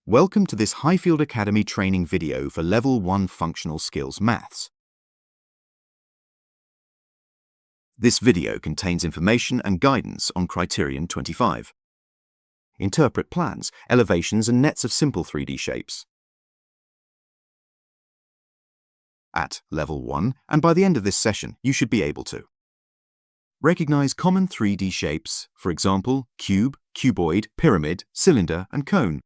Welcome to this Highfield Academy training video for Level 1 Functional Skills Maths. This video contains information and guidance on Criterion 25. Interpret plans, elevations and nets of simple 3D shapes. At Level 1, and by the end of this session, you should be able to recognize common 3D shapes, for example, cube, cuboid, pyramid, cylinder and cone.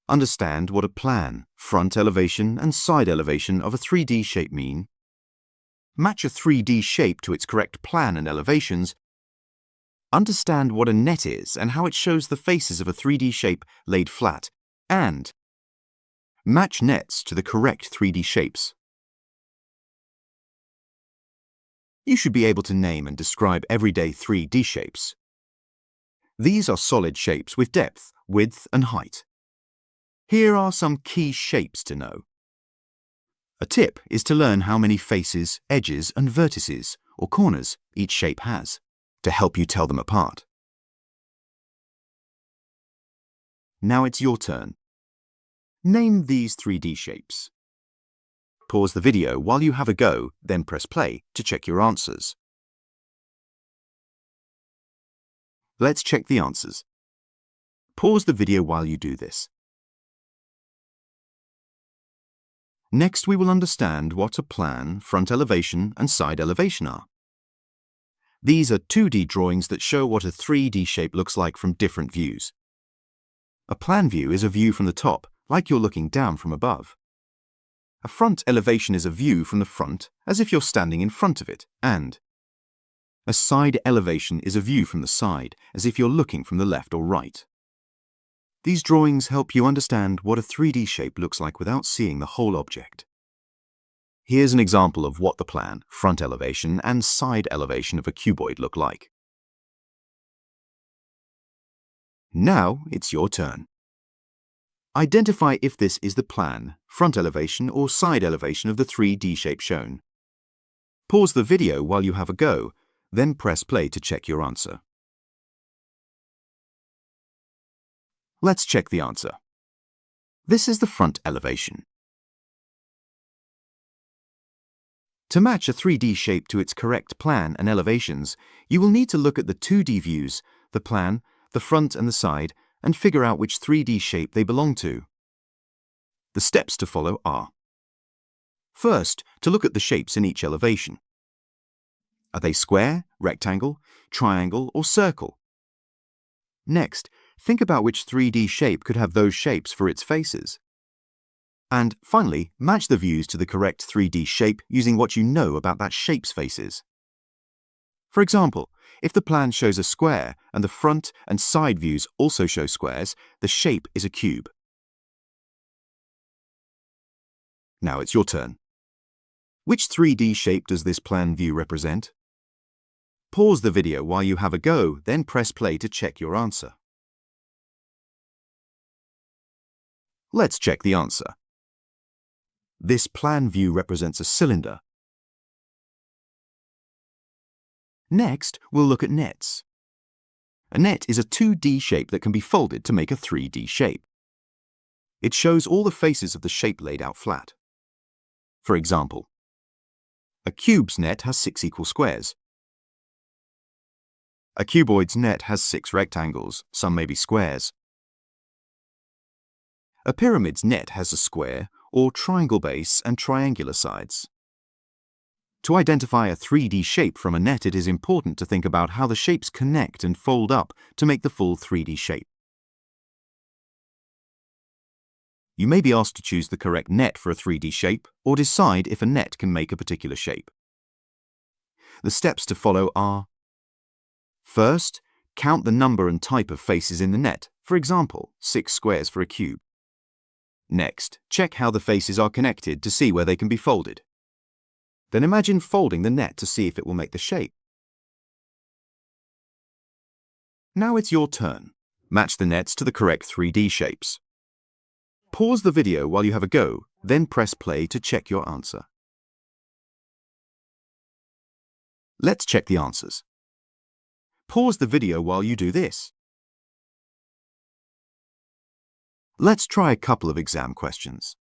Understand what a plan, front elevation and side elevation of a 3D shape mean. Match a 3D shape to its correct plan and elevations. Understand what a net is and how it shows the faces of a 3D shape laid flat. And match nets to the correct 3D shapes. You should be able to name and describe everyday 3D shapes. These are solid shapes with depth, width and height. Here are some key shapes to know. A tip is to learn how many faces, edges and vertices, or corners, each shape has, to help you tell them apart. Now it's your turn. Name these 3D shapes. Pause the video while you have a go, then press play to check your answers. Let's check the answers. Pause the video while you do this. Next, we will understand what a plan, front elevation and side elevation are. These are 2D drawings that show what a 3D shape looks like from different views. A plan view is a view from the top, like you're looking down from above. A front elevation is a view from the front, as if you're standing in front of it, and a side elevation is a view from the side, as if you're looking from the left or right. These drawings help you understand what a 3D shape looks like without seeing the whole object. Here's an example of what the plan, front elevation and side elevation of a cuboid look like. Now it's your turn. Identify if this is the plan, front elevation or side elevation of the 3D shape shown. Pause the video while you have a go, then press play to check your answer. Let's check the answer. This is the front elevation. To match a 3D shape to its correct plan and elevations, you will need to look at the 2D views, the plan, the front and the side, and figure out which 3D shape they belong to. The steps to follow are: first, to look at the shapes in each elevation. Are they square, rectangle, triangle, or circle? Next, think about which 3D shape could have those shapes for its faces. And finally, match the views to the correct 3D shape using what you know about that shape's faces. For example, if the plan shows a square and the front and side views also show squares, the shape is a cube. Now it's your turn. Which 3D shape does this plan view represent? Pause the video while you have a go, then press play to check your answer. Let's check the answer. This plan view represents a cylinder. Next, we'll look at nets. A net is a 2D shape that can be folded to make a 3D shape. It shows all the faces of the shape laid out flat. For example, a cube's net has 6 equal squares. A cuboid's net has 6 rectangles, some may be squares. A pyramid's net has a square or triangle base and triangular sides. To identify a 3D shape from a net, it is important to think about how the shapes connect and fold up to make the full 3D shape. You may be asked to choose the correct net for a 3D shape or decide if a net can make a particular shape. The steps to follow are: first, count the number and type of faces in the net, for example, 6 squares for a cube. Next, check how the faces are connected to see where they can be folded. Then imagine folding the net to see if it will make the shape. Now it's your turn. Match the nets to the correct 3D shapes. Pause the video while you have a go, then press play to check your answer. Let's check the answers. Pause the video while you do this. Let's try a couple of exam questions.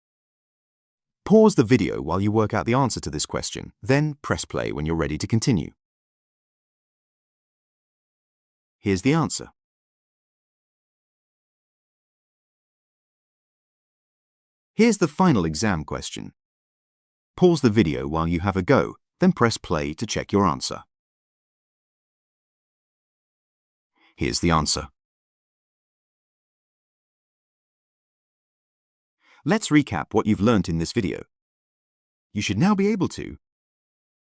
Pause the video while you work out the answer to this question, then press play when you're ready to continue. Here's the answer. Here's the final exam question. Pause the video while you have a go, then press play to check your answer. Here's the answer. Let's recap what you've learnt in this video. You should now be able to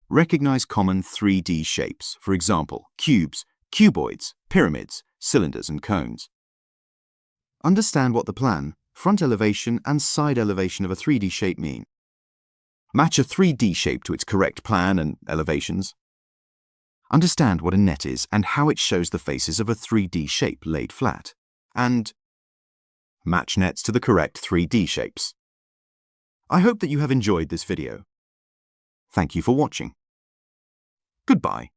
recognize common 3D shapes, for example, cubes, cuboids, pyramids, cylinders, and cones. Understand what the plan, front elevation, and side elevation of a 3D shape mean. Match a 3D shape to its correct plan and elevations. Understand what a net is and how it shows the faces of a 3D shape laid flat. And match nets to the correct 3D shapes. I hope that you have enjoyed this video. Thank you for watching. Goodbye.